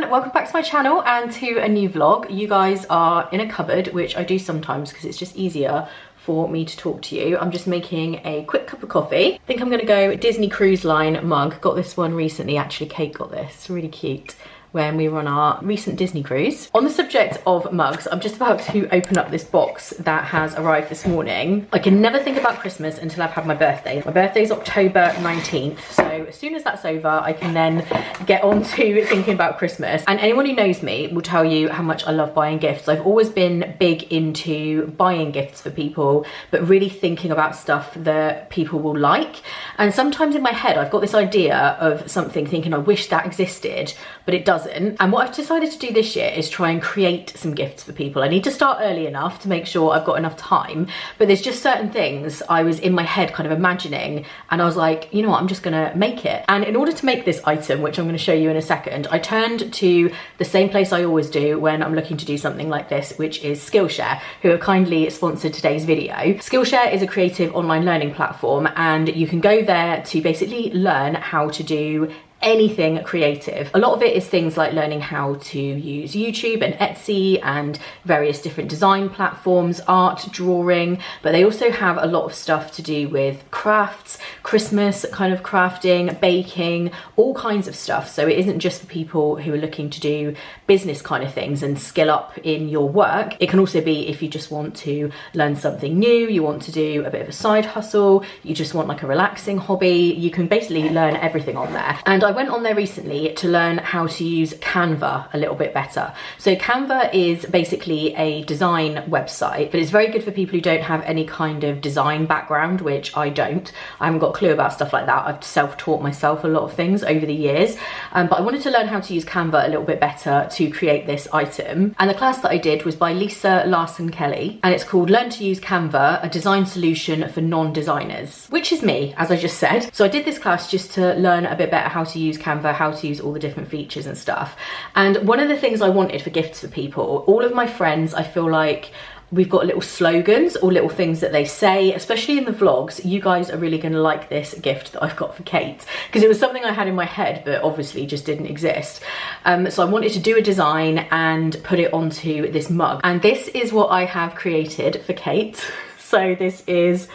everyone, welcome back to my channel and to a new vlog. You guys are in a cupboard, which I do sometimes because it's just easier for me to talk to you. I'm just making a quick cup of coffee. I think I'm gonna go Disney Cruise Line mug. Got this one recently, actually Kate got this, really cute, when we were on our recent Disney cruise. On the subject of mugs, I'm just about to open up this box that has arrived this morning. I can never think about Christmas until I've had my birthday. My birthday's October 19th, so as soon as that's over, I can then get on to thinking about Christmas. And anyone who knows me will tell you how much I love buying gifts. I've always been big into buying gifts for people, but really thinking about stuff that people will like. And sometimes in my head, I've got this idea of something thinking, I wish that existed, but it doesn't. And what I've decided to do this year is try and create some gifts for people. I need to start early enough to make sure I've got enough time, but there's just certain things I was in my head kind of imagining, and I was like, you know what, I'm just gonna make it. And in order to make this item, which I'm gonna show you in a second, I turned to the same place I always do when I'm looking to do something like this, which is Skillshare, who have kindly sponsored today's video. Skillshare is a creative online learning platform, and you can go there to basically learn how to do anything creative. A lot of it is things like learning how to use YouTube and Etsy and various different design platforms, art, drawing, but they also have a lot of stuff to do with crafts, Christmas kind of crafting, baking, all kinds of stuff. So it isn't just for people who are looking to do business kind of things and skill up in your work. It can also be if you just want to learn something new, you want to do a bit of a side hustle, you just want like a relaxing hobby, you can basically learn everything on there. And I went on there recently to learn how to use Canva a little bit better. So Canva is basically a design website, but it's very good for people who don't have any kind of design background, which I don't. I haven't got a clue about stuff like that. I've self-taught myself a lot of things over the years, but I wanted to learn how to use Canva a little bit better to create this item. And the class that I did was by Lisa Larson-Kelly, and it's called Learn to Use Canva, a design solution for non-designers, which is me, as I just said. So I did this class just to learn a bit better how to use Canva, how to use all the different features and stuff. And one of the things I wanted for gifts for people, all of my friends, I feel like we've got little slogans or little things that they say, especially in the vlogs. You guys are really going to like this gift that I've got for Kate, because it was something I had in my head but obviously just didn't exist. So I wanted to do a design and put it onto this mug, and this is what I have created for Kate. So this is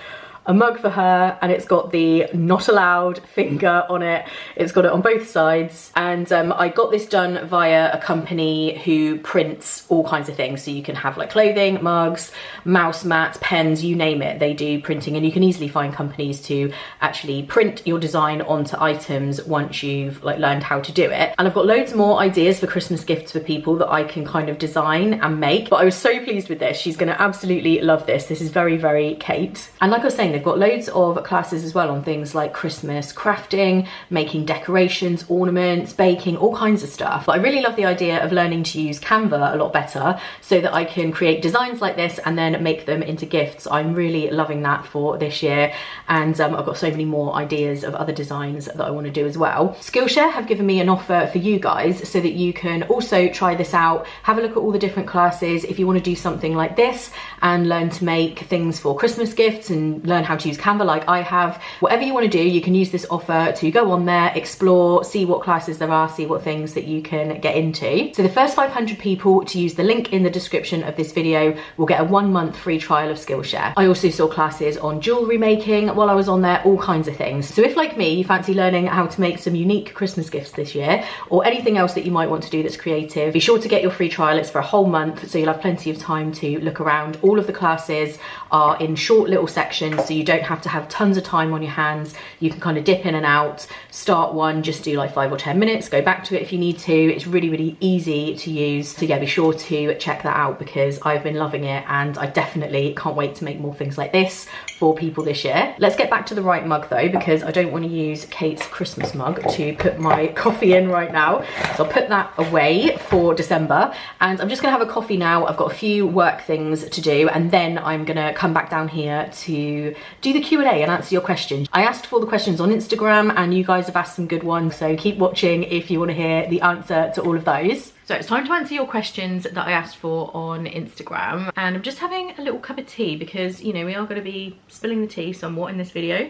a mug for her, and it's got the not allowed finger on it. It's got it on both sides, and I got this done via a company who prints all kinds of things. So you can have like clothing, mugs, mouse mats, pens, you name it, they do printing, and you can easily find companies to actually print your design onto items once you've like learned how to do it. And I've got loads more ideas for Christmas gifts for people that I can kind of design and make, but I was so pleased with this. She's gonna absolutely love this. This is very, very Kate. And like I was saying, they've got loads of classes as well on things like Christmas crafting, making decorations, ornaments, baking, all kinds of stuff. But I really love the idea of learning to use Canva a lot better so that I can create designs like this and then make them into gifts. I'm really loving that for this year, and I've got so many more ideas of other designs that I want to do as well. Skillshare have given me an offer for you guys so that you can also try this out, have a look at all the different classes. If you want to do something like this and learn to make things for Christmas gifts and learn how to use Canva like I have, whatever you want to do, you can use this offer to go on there, explore, see what classes there are, see what things that you can get into. So the first 500 people to use the link in the description of this video will get a 1 month free trial of Skillshare. I also saw classes on jewellery making while I was on there, all kinds of things. So if like me, you fancy learning how to make some unique Christmas gifts this year, or anything else that you might want to do that's creative, be sure to get your free trial. It's for a whole month, so you'll have plenty of time to look around. All of the classes are in short little sections, so you don't have to have tons of time on your hands. You can kind of dip in and out, start one, just do like 5 or 10 minutes, go back to it if you need to. It's really, really easy to use. So yeah, be sure to check that out because I've been loving it, and I definitely can't wait to make more things like this for people this year. Let's get back to the right mug though, because I don't want to use Kate's Christmas mug to put my coffee in right now. So I'll put that away for December, and I'm just gonna have a coffee now. I've got a few work things to do, and then I'm gonna come back down here to do the Q&A and answer your questions. I asked for the questions on Instagram, and you guys have asked some good ones, so keep watching if you want to hear the answer to all of those. So it's time to answer your questions that I asked for on Instagram, and I'm just having a little cup of tea because, you know, we are going to be spilling the tea somewhat in this video.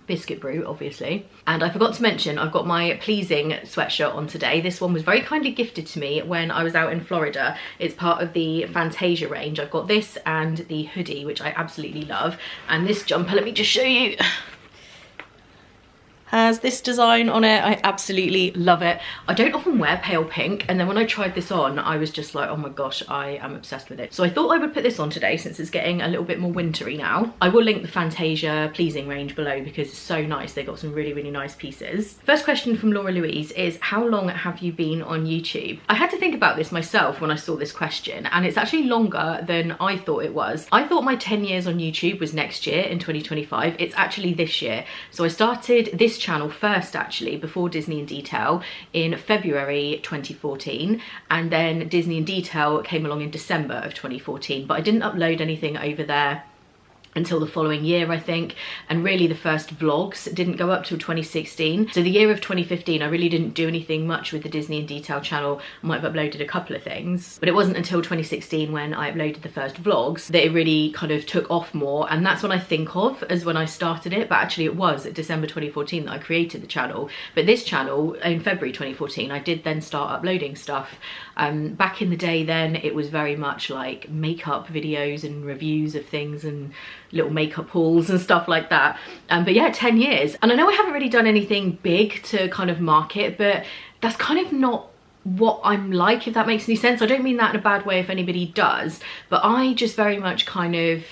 biscuit brew, obviously. And I forgot to mention, I've got my Pleasing sweatshirt on today. This one was very kindly gifted to me when I was out in Florida. It's part of the Fantasia range. I've got this and the hoodie, which I absolutely love. And this jumper, let me just show you, has this design on it. I absolutely love it. I don't often wear pale pink, and then when I tried this on, I was just like, oh my gosh, I am obsessed with it. So I thought I would put this on today since it's getting a little bit more wintry now. I will link the Fantasia Pleasing range below because it's so nice. They've got some really, really nice pieces. First question from Laura Louise is, how long have you been on YouTube? I had to think about this myself when I saw this question, and it's actually longer than I thought it was. I thought my 10 years on YouTube was next year in 2025. It's actually this year. So I started this channel first, actually, before Disney in Detail, in February 2014, and then Disney in Detail came along in December of 2014, but I didn't upload anything over there until the following year, I think, and really the first vlogs didn't go up till 2016. So the year of 2015, I really didn't do anything much with the Disney in Detail channel. I might have uploaded a couple of things, but it wasn't until 2016 when I uploaded the first vlogs that it really kind of took off more, and that's when I think of as when I started it, but actually it was at December 2014 that I created the channel. But this channel, in February 2014, I did then start uploading stuff. Back in the day then, it was very much like makeup videos and reviews of things and little makeup hauls and stuff like that. But yeah, 10 years. And I know I haven't really done anything big to kind of market, but that's kind of not what I'm like, if that makes any sense. I don't mean that in a bad way if anybody does, but I just very much kind of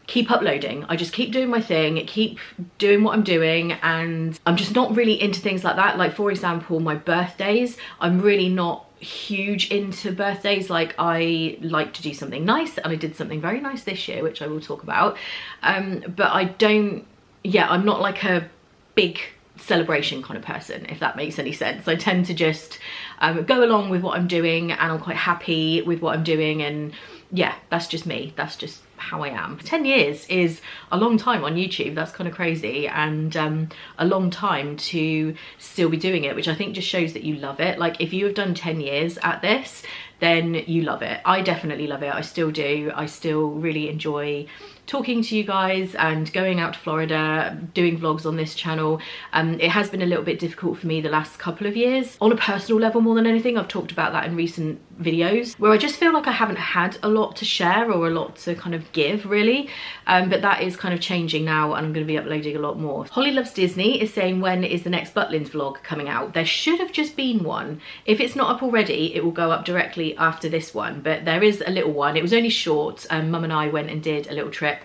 keep uploading. I just keep doing my thing, keep doing what I'm doing, and I'm just not really into things like that. Like, for example, my birthdays, I'm really not huge into birthdays. Like, I like to do something nice, and I did something very nice this year, which I will talk about. But I don't, yeah, I'm not like a big celebration kind of person, if that makes any sense. I tend to just go along with what I'm doing, and I'm quite happy with what I'm doing, and yeah, that's just me. That's just how I am. 10 years is a long time on YouTube. That's kind of crazy, and a long time to still be doing it, which I think just shows that you love it. Like, if you have done 10 years at this, then you love it. I definitely love it. I still do. I still really enjoy talking to you guys and going out to Florida, doing vlogs on this channel. It has been a little bit difficult for me the last couple of years on a personal level more than anything. I've talked about that in recent videos, where I just feel like I haven't had a lot to share or a lot to kind of give, really. But that is kind of changing now, and I'm going to be uploading a lot more. Holly Loves Disney is saying, when is the next Butlins vlog coming out? There should have just been one. If it's not up already, it will go up directly after this one, but there is a little one. It was only short. Mum and I went and did a little trip,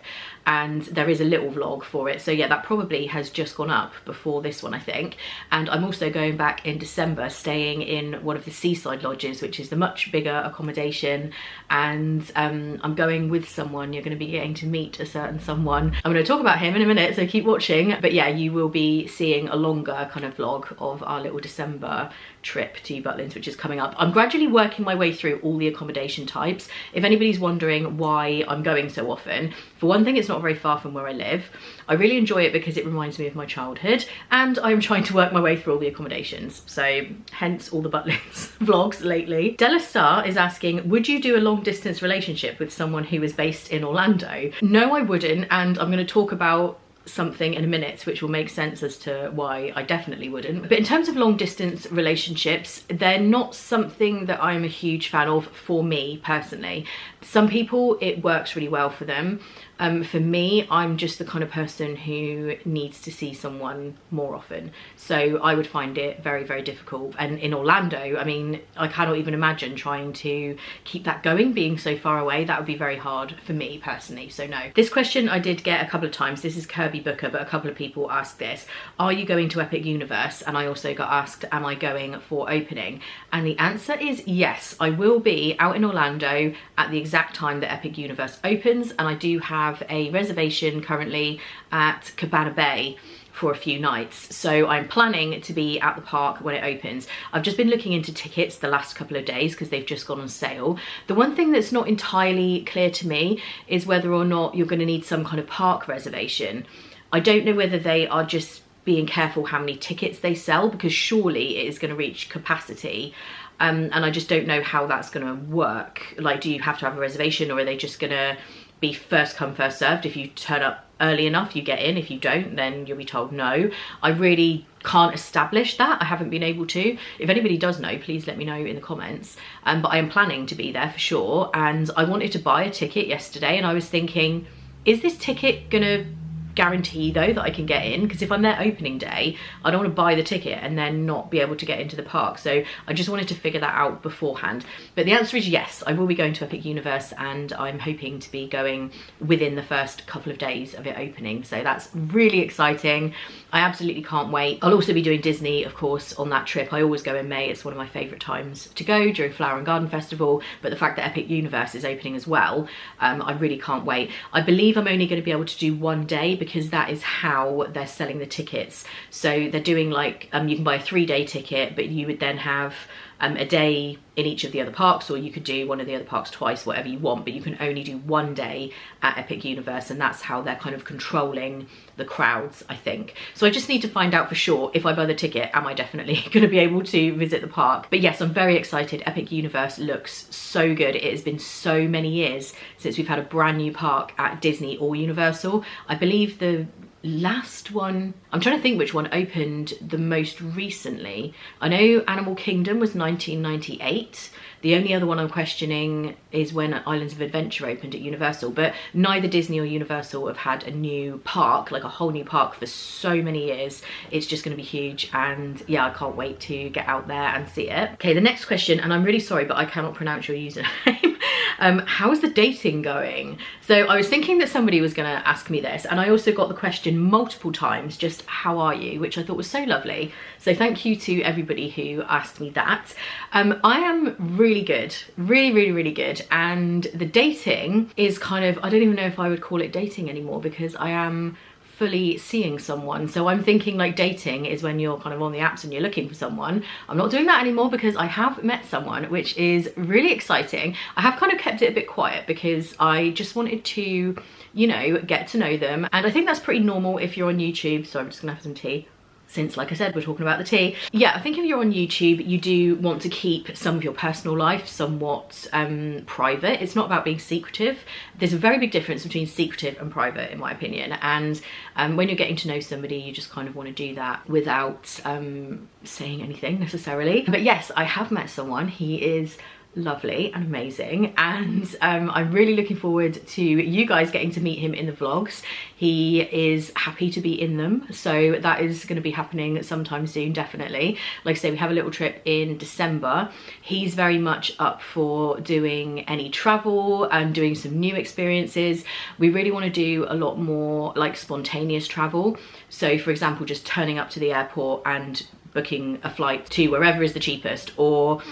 and there is a little vlog for it. So yeah, that probably has just gone up before this one, I think. And I'm also going back in December, staying in one of the seaside lodges, which is the much bigger accommodation. And I'm going with someone. You're going to be getting to meet a certain someone. I'm going to talk about him in a minute, so keep watching. But yeah, you will be seeing a longer kind of vlog of our little December trip to Butlins, which is coming up. I'm gradually working my way through all the accommodation types. If anybody's wondering why I'm going so often, for one thing, it's not very far from where I live. I really enjoy it because it reminds me of my childhood, and I'm trying to work my way through all the accommodations, so hence all the Butlins vlogs lately. Della Star is asking, would you do a long distance relationship with someone who is based in Orlando? No, I wouldn't, and I'm going to talk about something in a minute which will make sense as to why I definitely wouldn't. But in terms of long distance relationships, they're not something that I'm a huge fan of for me personally. Some people, it works really well for them. For me, I'm just the kind of person who needs to see someone more often. So I would find it very, very difficult. And in Orlando, I mean, I cannot even imagine trying to keep that going, being so far away. That would be very hard for me personally, so no. This question I did get a couple of times. This is Kirby Booker, but a couple of people asked this. Are you going to Epic Universe? And I also got asked, am I going for opening? And the answer is yes, I will be out in Orlando at the exact time that Epic Universe opens, and I do have a reservation currently at Cabana Bay for a few nights, so I'm planning to be at the park when it opens. I've just been looking into tickets the last couple of days because they've just gone on sale. The one thing that's not entirely clear to me is whether or not you're going to need some kind of park reservation. I don't know whether they are just being careful how many tickets they sell, because surely it is going to reach capacity. And I just don't know how that's going to work. Like, do you have to have a reservation, or are they just going to be first come, first served. If you turn up early enough, you get in. If you don't, then you'll be told no. I really can't establish that. I haven't been able to. If anybody does know, please let me know in the comments. But I am planning to be there for sure. And I wanted to buy a ticket yesterday, and I was thinking, is this ticket gonna guarantee though that I can get in? Because if I'm there opening day, I don't want to buy the ticket and then not be able to get into the park. So I just wanted to figure that out beforehand. But the answer is yes, I will be going to Epic Universe, and I'm hoping to be going within the first couple of days of it opening. So that's really exciting. I absolutely can't wait. I'll also be doing Disney, of course, on that trip. I always go in May. It's one of my favourite times to go during Flower and Garden Festival. But the fact that Epic Universe is opening as well, I really can't wait. I believe I'm only going to be able to do one day, because that is how they're selling the tickets. So they're doing like, you can buy a 3-day ticket, but you would then have a day in each of the other parks, or you could do one of the other parks twice, whatever you want, but you can only do one day at Epic Universe, and that's how they're kind of controlling the crowds, I think. So I just need to find out for sure, if I buy the ticket, am I definitely going to be able to visit the park? But yes, I'm very excited. Epic Universe looks so good. It has been so many years since we've had a brand new park at Disney or Universal. I believe the last one, I'm trying to think which one opened the most recently. I know Animal Kingdom was 1998. The only other one I'm questioning is when Islands of Adventure opened at Universal, but neither Disney or Universal have had a new park, like a whole new park, for so many years. It's just going to be huge, and yeah, I can't wait to get out there and see it. Okay, the next question, and I'm really sorry, but I cannot pronounce your username. How's the dating going? So I was thinking that somebody was going to ask me this, and I also got the question multiple times, just how are you, which I thought was so lovely. So thank you to everybody who asked me that. I am really good, really good, and the dating is kind of, I don't even know if I would call it dating anymore, because I am fully seeing someone. So I'm thinking like dating is when you're kind of on the apps and you're looking for someone. I'm not doing that anymore, because I have met someone, which is really exciting. I have kind of kept it a bit quiet because I just wanted to, you know, get to know them, and I think that's pretty normal if you're on YouTube. So I'm just gonna have some tea, since, like I said, we're talking about the tea. Yeah, I think if you're on YouTube, you do want to keep some of your personal life somewhat private. It's not about being secretive. There's a very big difference between secretive and private, in my opinion. And when you're getting to know somebody, you just kind of want to do that without saying anything necessarily. But yes, I have met someone. He is lovely and amazing, and I'm really looking forward to you guys getting to meet him in the vlogs. He is happy to be in them, so that is going to be happening sometime soon, definitely. Like I say, we have a little trip in December. He's very much up for doing any travel and doing some new experiences. We really want to do a lot more like spontaneous travel. So for example, just turning up to the airport and booking a flight to wherever is the cheapest, or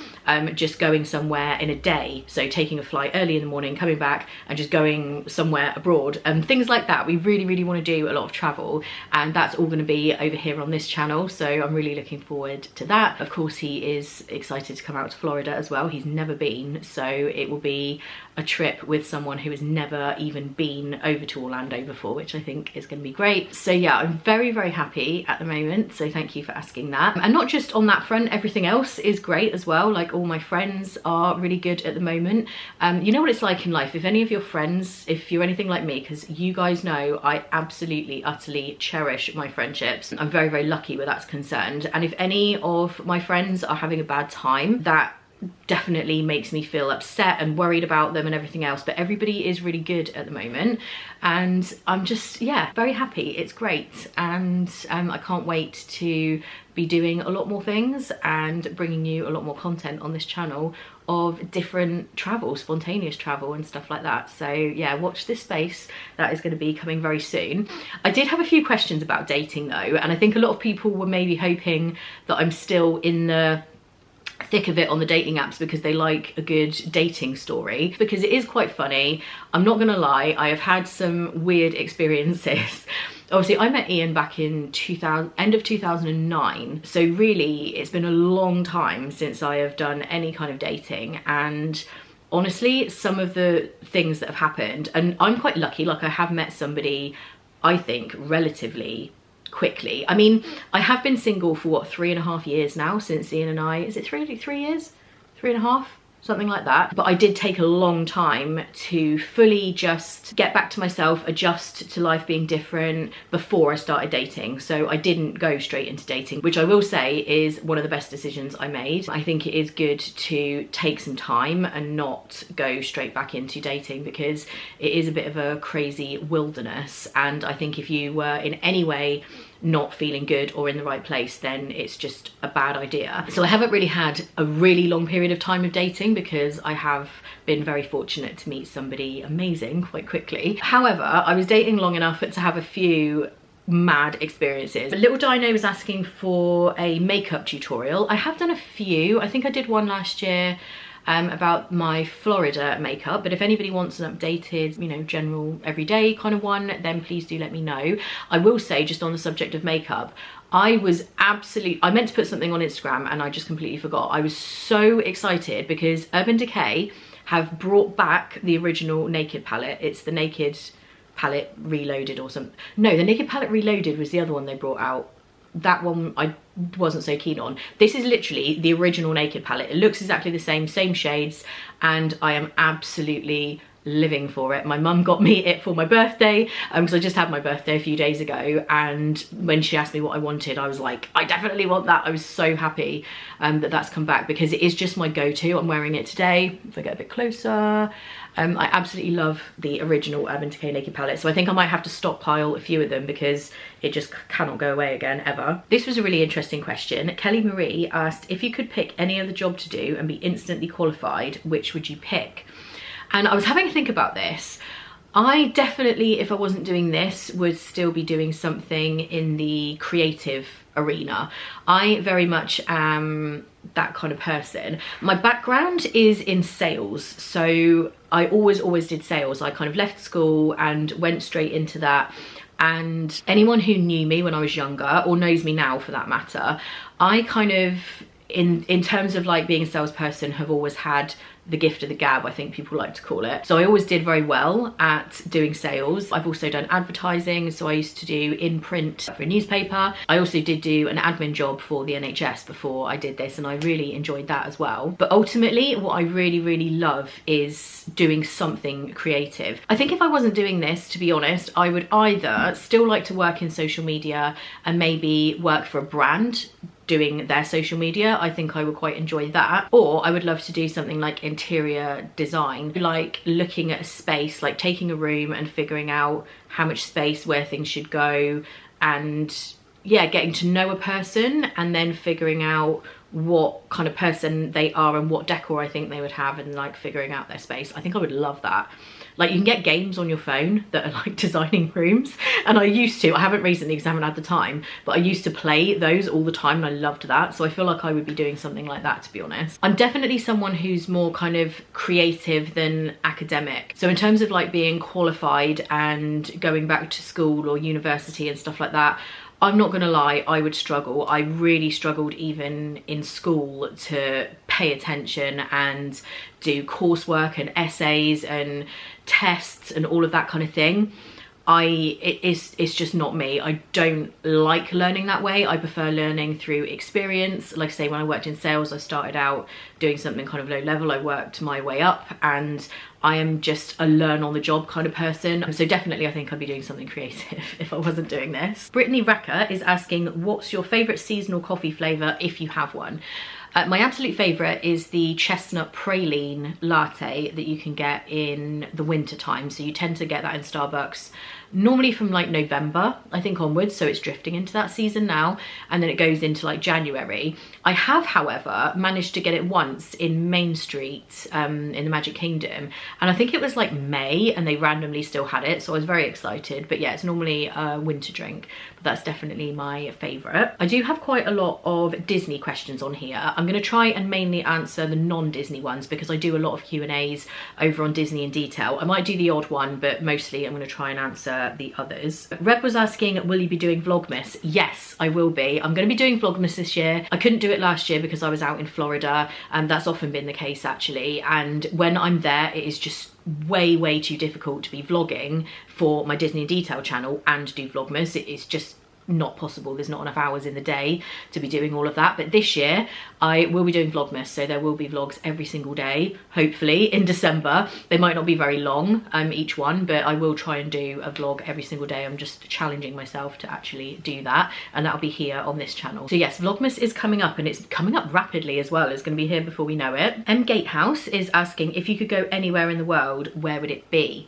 just going somewhere in a day. So taking a flight early in the morning, coming back and just going somewhere abroad, and things like that. We really want to do a lot of travel, and that's all going to be over here on this channel. So I'm really looking forward to that. Of course, he is excited to come out to Florida as well. He's never been, so it will be a trip with someone who has never even been over to Orlando before, which I think is going to be great. So yeah, I'm very happy at the moment, so thank you for asking that. And not just on that front, everything else is great as well. Like, all my friends are really good at the moment. You know what it's like in life, if any of your friends, if you're anything like me, because you guys know I absolutely utterly cherish my friendships. I'm very lucky where that's concerned, and if any of my friends are having a bad time, that definitely makes me feel upset and worried about them and everything else. But everybody is really good at the moment, and I'm just, yeah, very happy. It's great, and I can't wait to be doing a lot more things and bringing you a lot more content on this channel of different travel, spontaneous travel and stuff like that. So yeah, watch this space. That is going to be coming very soon. I did have a few questions about dating though, and I think a lot of people were maybe hoping that I'm still in the thick of it on the dating apps because they like a good dating story, because it is quite funny. I'm not gonna lie, I have had some weird experiences. Obviously, I met Ian back in end of 2009, so really it's been a long time since I have done any kind of dating, and honestly, some of the things that have happened, and I'm quite lucky, like I have met somebody, I think, relatively quickly. I mean, I have been single for what, 3.5 years now, since Ian and I, is it 3 years? 3.5? something like that. But I did take a long time to fully just get back to myself, adjust to life being different before I started dating. So I didn't go straight into dating, which I will say is one of the best decisions I made. I think it is good to take some time and not go straight back into dating, because it is a bit of a crazy wilderness. And I think if you were in any way not feeling good or in the right place, then it's just a bad idea. So I haven't really had a really long period of time of dating, because I have been very fortunate to meet somebody amazing quite quickly. However, I was dating long enough to have a few mad experiences. Little Dino was asking for a makeup tutorial. I have done a few. I think I did one last year about my Florida makeup, but if anybody wants an updated, you know, general everyday kind of one, then please do let me know. I will say, just on the subject of makeup, I meant to put something on Instagram and I just completely forgot. I was so excited because Urban Decay have brought back the original Naked palette. It's the Naked palette Reloaded or something. No, the Naked palette Reloaded was the other one they brought out. That one I wasn't so keen on. This is literally the original Naked palette. It looks exactly the same shades, and I am absolutely living for it. My mum got me it for my birthday, because I just had my birthday a few days ago, and when she asked me what I wanted, I was like, I definitely want that. I was so happy that that's come back, because it is just my go-to. I'm wearing it today. If I get a bit closer, I absolutely love the original Urban Decay Naked palette, so I think I might have to stockpile a few of them because it just cannot go away again, ever. This was a really interesting question. Kelly Marie asked, if you could pick any other job to do and be instantly qualified, which would you pick? And I was having to think about this. I definitely, if I wasn't doing this, would still be doing something in the creative arena. I very much am that kind of person. My background is in sales, so I always did sales. I kind of left school and went straight into that. And anyone who knew me when I was younger, or knows me now for that matter, I kind of, in terms of like being a salesperson, have always had the gift of the gab, I think people like to call it. So I always did very well at doing sales. I've also done advertising, so I used to do in print for a newspaper. I also did do an admin job for the NHS before I did this, and I really enjoyed that as well. But ultimately, what I really love is doing something creative. I think if I wasn't doing this, to be honest, I would either still like to work in social media and maybe work for a brand doing their social media. I think I would quite enjoy that. Or I would love to do something like interior design, like looking at a space, like taking a room and figuring out how much space, where things should go, and yeah, getting to know a person and then figuring out what kind of person they are and what decor I think they would have, and like figuring out their space. I think I would love that. Like, you can get games on your phone that are like designing rooms, and I haven't recently because I haven't had the time, but I used to play those all the time and I loved that. So I feel like I would be doing something like that, to be honest. I'm definitely someone who's more kind of creative than academic. So in terms of like being qualified and going back to school or university and stuff like that, I'm not gonna lie, I would struggle. I really struggled even in school to pay attention and do coursework and essays and tests and all of that kind of thing. It's just not me. I don't like learning that way. I prefer learning through experience. Like I say, when I worked in sales, I started out doing something kind of low level. I worked my way up, and I am just a learn on the job kind of person. So definitely I think I'd be doing something creative if I wasn't doing this. Brittany Racker is asking, what's your favourite seasonal coffee flavour if you have one? My absolute favourite is the chestnut praline latte that you can get in the winter time. So you tend to get that in Starbucks normally from like November, I think, onwards. So it's drifting into that season now, and then it goes into like January. I have, however, managed to get it once in Main Street in the Magic Kingdom, and I think it was like May, and they randomly still had it, so I was very excited. But yeah, it's normally a winter drink, but that's definitely my favourite. I do have quite a lot of Disney questions on here. I'm going to try and mainly answer the non-Disney ones because I do a lot of Q&As over on Disney in Detail. I might do the odd one, but mostly I'm going to try and answer the others. Reb was asking, will you be doing Vlogmas? Yes, I will be. I'm going to be doing Vlogmas this year. I couldn't do it last year because I was out in Florida, and that's often been the case actually. And when I'm there, it is just way too difficult to be vlogging for my Disney in Detail channel and do Vlogmas. It is just not possible. There's not enough hours in the day to be doing all of that. But this year I will be doing Vlogmas, so there will be vlogs every single day, hopefully in December. They might not be very long, each one, but I will try and do a vlog every single day. I'm just challenging myself to actually do that, and that'll be here on this channel. So yes, Vlogmas is coming up, and it's coming up rapidly as well. It's going to be here before we know it. M Gatehouse is asking, if you could go anywhere in the world, where would it be?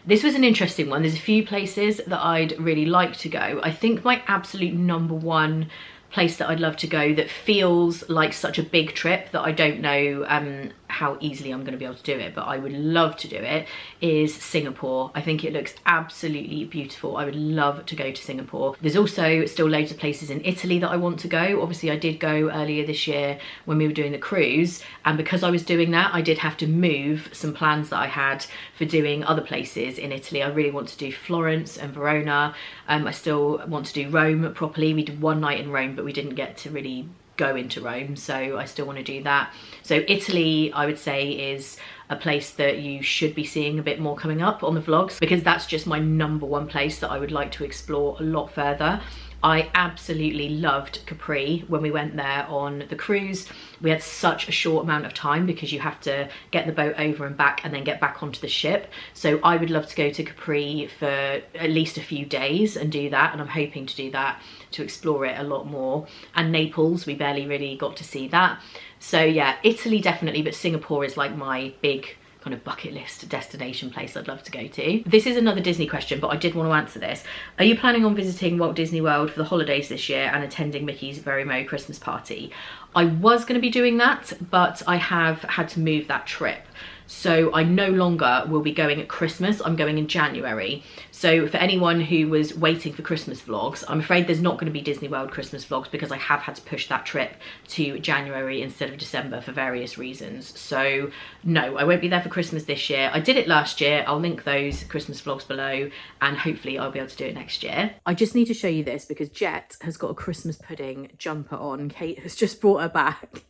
This was an interesting one. There's a few places that I'd really like to go. I think my absolute number one place that I'd love to go that feels like such a big trip that I don't know how easily I'm going to be able to do it, but I would love to do it, is Singapore. I think it looks absolutely beautiful. I would love to go to Singapore. There's also still loads of places in Italy that I want to go. Obviously I did go earlier this year when we were doing the cruise, and because I was doing that I did have to move some plans that I had for doing other places in Italy. I really want to do Florence and Verona. I still want to do Rome properly. We did one night in Rome, but we didn't get to really go into Rome, so I still want to do that. So Italy, I would say, is a place that you should be seeing a bit more coming up on the vlogs, because that's just my number one place that I would like to explore a lot further. I absolutely loved Capri when we went there on the cruise. We had such a short amount of time because you have to get the boat over and back and then get back onto the ship. So I would love to go to Capri for at least a few days and do that, and I'm hoping to do that, to explore it a lot more. And Naples, we barely really got to see that. So yeah, Italy definitely, but Singapore is like my big kind of bucket list destination place I'd love to go to. This is another Disney question, but I did want to answer this. Are you planning on visiting Walt Disney World for the holidays this year and attending Mickey's Very Merry Christmas Party? I was going to be doing that, but I have had to move that trip. So I no longer will be going at Christmas. I'm going in January. So for anyone who was waiting for Christmas vlogs, I'm afraid there's not going to be Disney World Christmas vlogs because I have had to push that trip to January instead of December for various reasons. So no, I won't be there for Christmas this year. I did it last year. I'll link those Christmas vlogs below, and hopefully I'll be able to do it next year. I just need to show you this because Jet has got a Christmas pudding jumper on. Kate has just brought her back.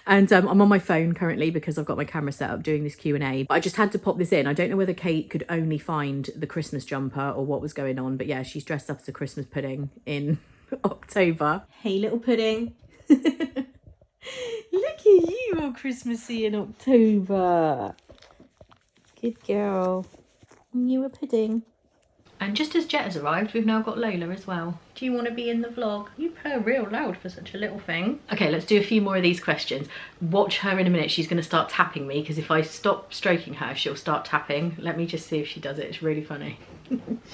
And I'm on my phone currently because I've got my camera set up doing this Q&A. But I just had to pop this in. I don't know whether Kate could only find the Christmas jumper or what was going on. But yeah, she's dressed up as a Christmas pudding in October. Hey, little pudding. Look at you all Christmassy in October. Good girl. You a pudding. And just as Jet has arrived, we've now got Lola as well. Do you want to be in the vlog? You purr real loud for such a little thing. Okay, let's do a few more of these questions. Watch her in a minute. She's going to start tapping me because if I stop stroking her, she'll start tapping. Let me just see if she does it. It's really funny.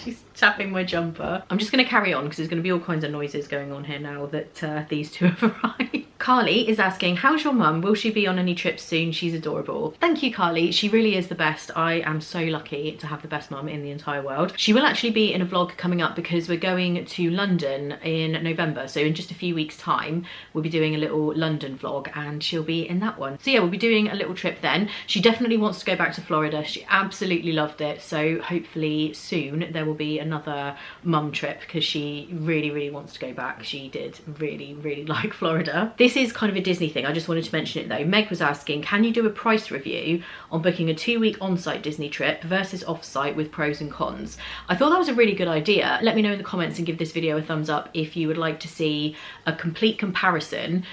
She's tapping my jumper. I'm just going to carry on because there's going to be all kinds of noises going on here now that these two have arrived. Carly is asking, how's your mum? Will she be on any trips soon? She's adorable. Thank you, Carly. She really is the best. I am so lucky to have the best mum in the entire world. She will actually be in a vlog coming up because we're going to London in November. So in just a few weeks time, we'll be doing a little London vlog and she'll be in that one. So yeah, we'll be doing a little trip then. She definitely wants to go back to Florida. She absolutely loved it. So hopefully soon there will be another mum trip because she really, really wants to go back. She did really, really like Florida. This is kind of a Disney thing. I just wanted to mention it though. Meg was asking, can you do a price review on booking a 2-week on-site Disney trip versus off-site with pros and cons? I thought that was a really good idea. Let me know in the comments and give this video a thumbs up if you would like to see a complete comparison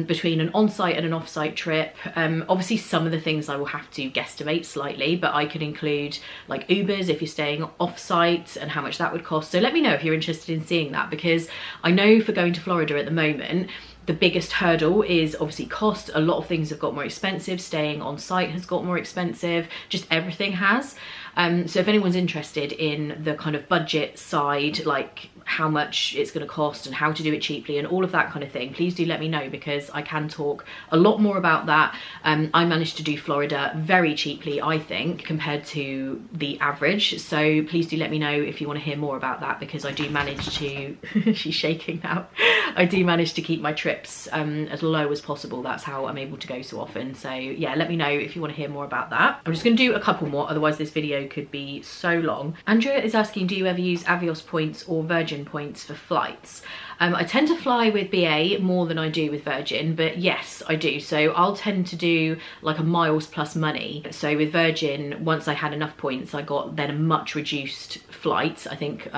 between an on-site and an off-site trip. Obviously some of the things I will have to guesstimate slightly, but I could include like Ubers if you're staying off-site and how much that would cost. So let me know if you're interested in seeing that, because I know for going to Florida at the moment, the biggest hurdle is obviously cost. A lot of things have got more expensive. Staying on site has got more expensive. Just everything has. So if anyone's interested in the kind of budget side, like how much it's going to cost and how to do it cheaply and all of that kind of thing, please do let me know, because I can talk a lot more about that. I managed to do Florida very cheaply, I think, compared to the average. So please do let me know if you want to hear more about that, because I do manage to she's shaking now. I do manage to keep my trips as low as possible. That's how I'm able to go so often. So yeah, let me know if you want to hear more about that. I'm just going to do a couple more, otherwise this video could be so long. Andrea is asking, do you ever use Avios points or Virgin Virgin points for flights. I tend to fly with BA more than I do with Virgin, but yes, I do. So I'll tend to do like a miles plus money. So with Virgin, once I had enough points, I got then a much reduced flight. I think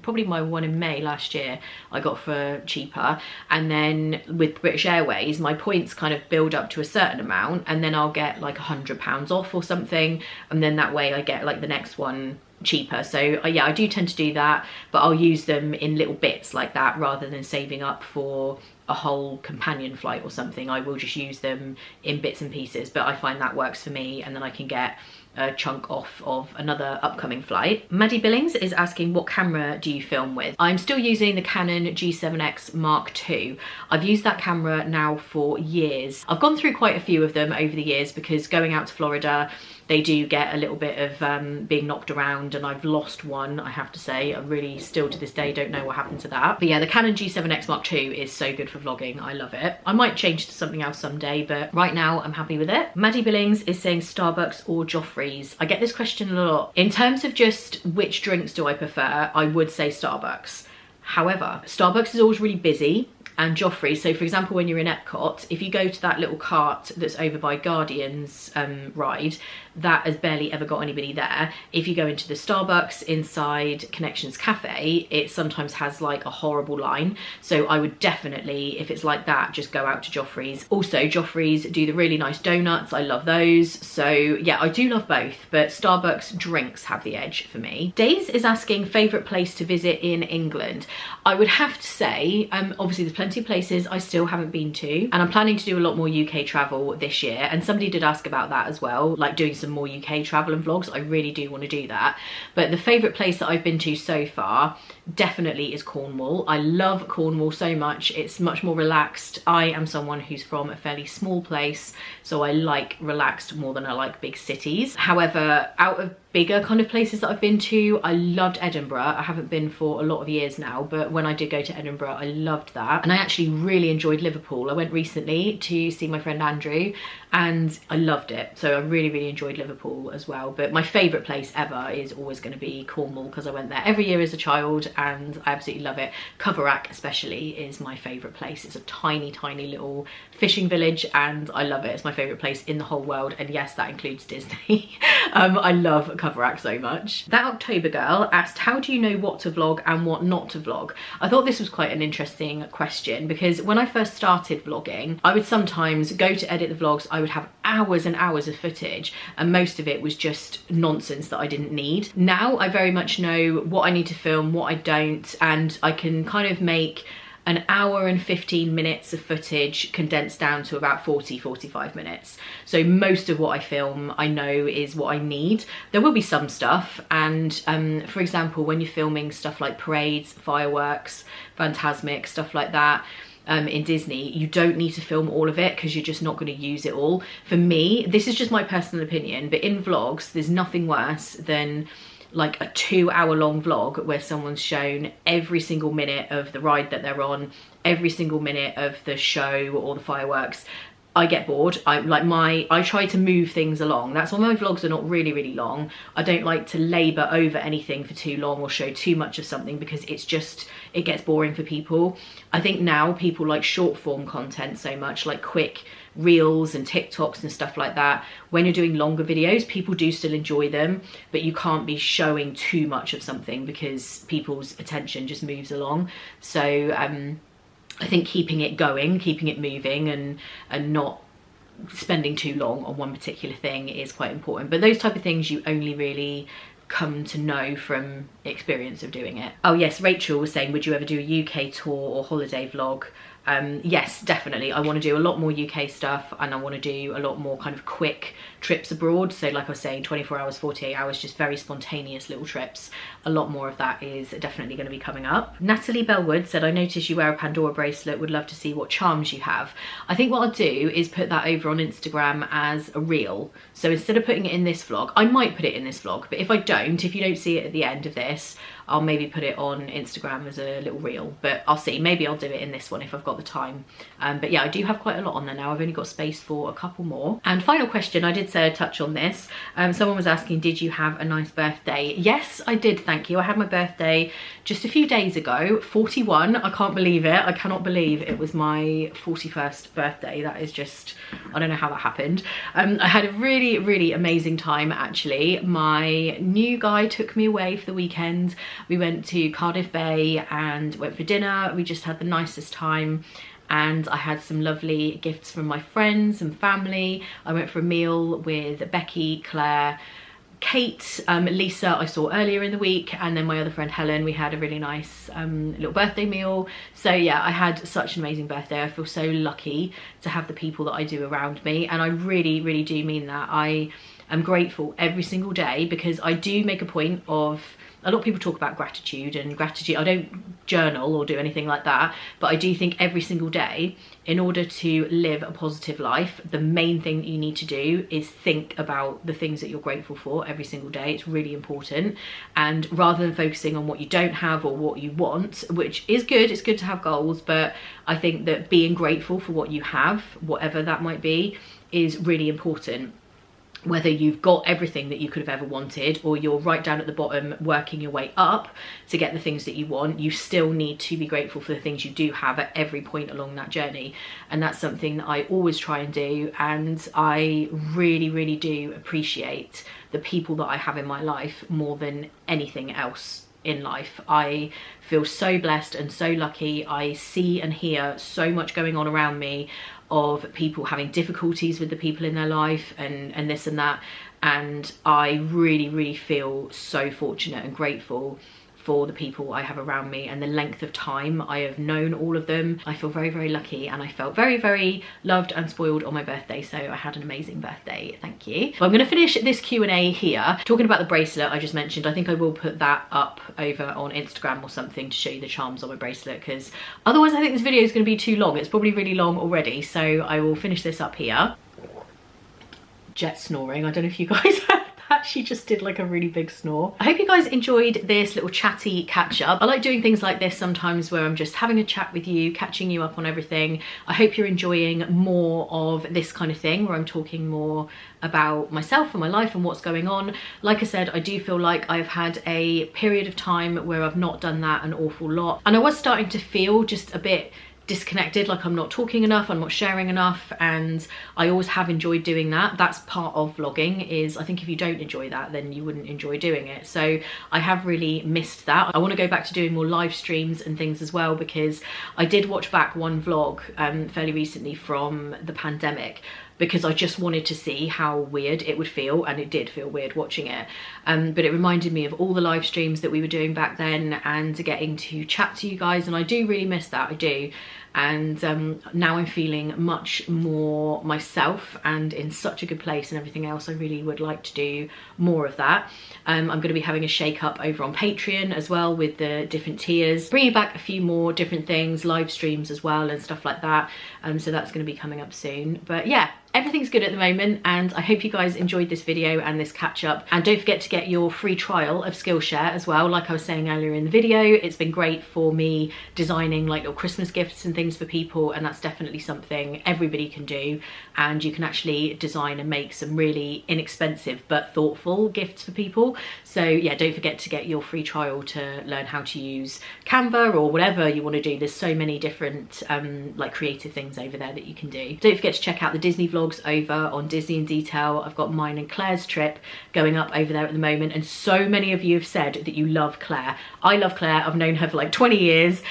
probably my one in May last year I got for cheaper. And then with British Airways, my points kind of build up to a certain amount, and then I'll get like £100 off or something. And then that way I get like the next one cheaper. So yeah, I do tend to do that, but I'll use them in little bits like that rather than saving up for a whole companion flight or something. I will just use them in bits and pieces, but I find that works for me, and then I can get a chunk off of another upcoming flight. Maddie Billings is asking, what camera do you film with? I'm still using the Canon G7X Mark II. I've used that camera now for years. I've gone through quite a few of them over the years because going out to Florida, they do get a little bit of being knocked around, and I've lost one, I have to say. I really still to this day don't know what happened to that. But yeah, the Canon G7X Mark II is so good for vlogging. I love it. I might change to something else someday, but right now I'm happy with it. Maddie Billings is saying Starbucks or Joffrey's. I get this question a lot. In terms of just which drinks do I prefer, I would say Starbucks. However, Starbucks is always really busy, and Joffrey, so for example when you're in Epcot, if you go to that little cart that's over by Guardian's ride, that has barely ever got anybody there. If you go into the Starbucks inside Connections Cafe, it sometimes has like a horrible line. So I would definitely, if it's like that, just go out to Joffrey's. Also, Joffrey's do the really nice donuts. I love those. So yeah, I do love both, but Starbucks drinks have the edge for me. Days is asking favourite place to visit in England. I would have to say, obviously there's plenty of places I still haven't been to, and I'm planning to do a lot more UK travel this year, and somebody did ask about that as well, like doing some more UK travel and vlogs. I really do want to do that. But the favourite place that I've been to so far definitely is Cornwall. I love Cornwall so much. It's much more relaxed. I am someone who's from a fairly small place, so I like relaxed more than I like big cities. However, out of bigger kind of places that I've been to, I loved Edinburgh. I haven't been for a lot of years now, but when I did go to Edinburgh, I loved that. And I actually really enjoyed Liverpool. I went recently to see my friend Andrew, and I loved it. So I really, really enjoyed Liverpool as well. But my favourite place ever is always going to be Cornwall, because I went there every year as a child and I absolutely love it. Coverack especially is my favourite place. It's a tiny, tiny little fishing village and I love it. It's my favourite place in the whole world, and yes, that includes Disney. I love Coverack so much. That October girl asked, how do you know what to vlog and what not to vlog? I thought this was quite an interesting question, because when I first started vlogging, I would sometimes go to edit the vlogs, I would have hours and hours of footage, and most of it was just nonsense that I didn't need. Now I very much know what I need to film, what I don't, and I can kind of make an hour and 15 minutes of footage condensed down to about 40-45 minutes. So most of what I film I know is what I need. There will be some stuff, and for example when you're filming stuff like parades, fireworks, Phantasmic, stuff like that, in Disney, you don't need to film all of it because you're just not going to use it all. For me, this is just my personal opinion, but in vlogs there's nothing worse than like a 2-hour long vlog where someone's shown every single minute of the ride that they're on, every single minute of the show or the fireworks. I get bored. I try to move things along. That's why my vlogs are not really, really long. I don't like to labour over anything for too long or show too much of something, because it's just, it gets boring for people. I think now people like short form content so much, like quick reels and TikToks and stuff like that. When you're doing longer videos, people do still enjoy them, but you can't be showing too much of something because people's attention just moves along. So I think keeping it going, keeping it moving, and not spending too long on one particular thing is quite important. But those type of things you only really come to know from experience of doing it. Oh yes, Rachel was saying, would you ever do a UK tour or holiday vlog? Yes, definitely. I want to do a lot more UK stuff, and I want to do a lot more kind of quick trips abroad. So like I was saying, 24 hours, 48 hours, just very spontaneous little trips. A lot more of that is definitely going to be coming up. Natalie Bellwood said, I noticed you wear a Pandora bracelet, would love to see what charms you have. I think what I'll do is put that over on Instagram as a reel. So instead of putting it in this vlog, I might put it in this vlog, but if I don't, if you don't see it at the end of this, I'll maybe put it on Instagram as a little reel, but I'll see. Maybe I'll do it in this one if I've got the time. But yeah, I do have quite a lot on there now. I've only got space for a couple more. And final question, I did say I'd touch on this. Someone was asking, did you have a nice birthday? Yes, I did, thank you. I had my birthday just a few days ago, 41. I can't believe it. I cannot believe it was my 41st birthday. That is just, I don't know how that happened. I had a really, really amazing time actually. My new guy took me away for the weekend. We went to Cardiff Bay and went for dinner. We just had the nicest time. And I had some lovely gifts from my friends and family. I went for a meal with Becky, Claire, Kate, Lisa I saw earlier in the week, and then my other friend Helen. We had a really nice little birthday meal. So yeah, I had such an amazing birthday. I feel so lucky to have the people that I do around me, and I really, really do mean that. I am grateful every single day, because I do make a point of, a lot of people talk about gratitude, and gratitude, I don't journal or do anything like that, but I do think every single day, in order to live a positive life, the main thing that you need to do is think about the things that you're grateful for every single day. It's really important. And rather than focusing on what you don't have or what you want, which is good, it's good to have goals, but I think that being grateful for what you have, whatever that might be, is really important. Whether you've got everything that you could have ever wanted, or you're right down at the bottom working your way up to get the things that you want, you still need to be grateful for the things you do have at every point along that journey. And that's something that I always try and do, and I really, really do appreciate the people that I have in my life more than anything else in life. I feel so blessed and so lucky. I see and hear so much going on around me of people having difficulties with the people in their life and this and that, and I really, really feel so fortunate and grateful for the people I have around me and the length of time I have known all of them. I feel very, very lucky, and I felt very, very loved and spoiled on my birthday, so I had an amazing birthday, thank you. So I'm going to finish this Q&A here. Talking about the bracelet I just mentioned, I think I will put that up over on Instagram or something to show you the charms on my bracelet, because otherwise I think this video is going to be too long. It's probably really long already, so I will finish this up here. Jet snoring, I don't know if you guys heard. She just did like a really big snore. I hope you guys enjoyed this little chatty catch up. I like doing things like this sometimes where I'm just having a chat with you, catching you up on everything. I hope you're enjoying more of this kind of thing where I'm talking more about myself and my life and what's going on. Like I said, I do feel like I've had a period of time where I've not done that an awful lot, and I was starting to feel just a bit disconnected, like I'm not talking enough, I'm not sharing enough, and I always have enjoyed doing that. That's part of vlogging, is I think if you don't enjoy that, then you wouldn't enjoy doing it. So I have really missed that. I want to go back to doing more live streams and things as well, because I did watch back one vlog fairly recently from the pandemic, because I just wanted to see how weird it would feel, and it did feel weird watching it. But it reminded me of all the live streams that we were doing back then, and getting to chat to you guys, and I do really miss that, I do. And now I'm feeling much more myself and in such a good place and everything else. I really would like to do more of that. I'm going to be having a shake up over on Patreon as well with the different tiers, bringing back a few more different things, live streams as well and stuff like that. So that's going to be coming up soon. But yeah, everything's good at the moment, and I hope you guys enjoyed this video and this catch up. And don't forget to get your free trial of Skillshare as well. Like I was saying earlier in the video, it's been great for me designing like little Christmas gifts and things for people, and that's definitely something everybody can do. And you can actually design and make some really inexpensive but thoughtful gifts for people. So yeah, don't forget to get your free trial to learn how to use Canva or whatever you want to do. There's so many different like creative things over there that you can do. Don't forget to check out the Disney vlogs over on Disney in Detail. I've got mine and Claire's trip going up over there at the moment, and so many of you have said that you love Claire. I love Claire. I've known her for like 20 years.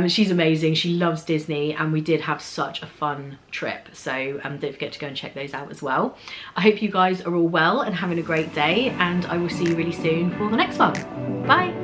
She's amazing. She loves Disney, and we did have such a fun trip. So don't forget to go and check those out as well. I hope you guys are all well and having a great day, and I will see you really soon for the next one. Bye.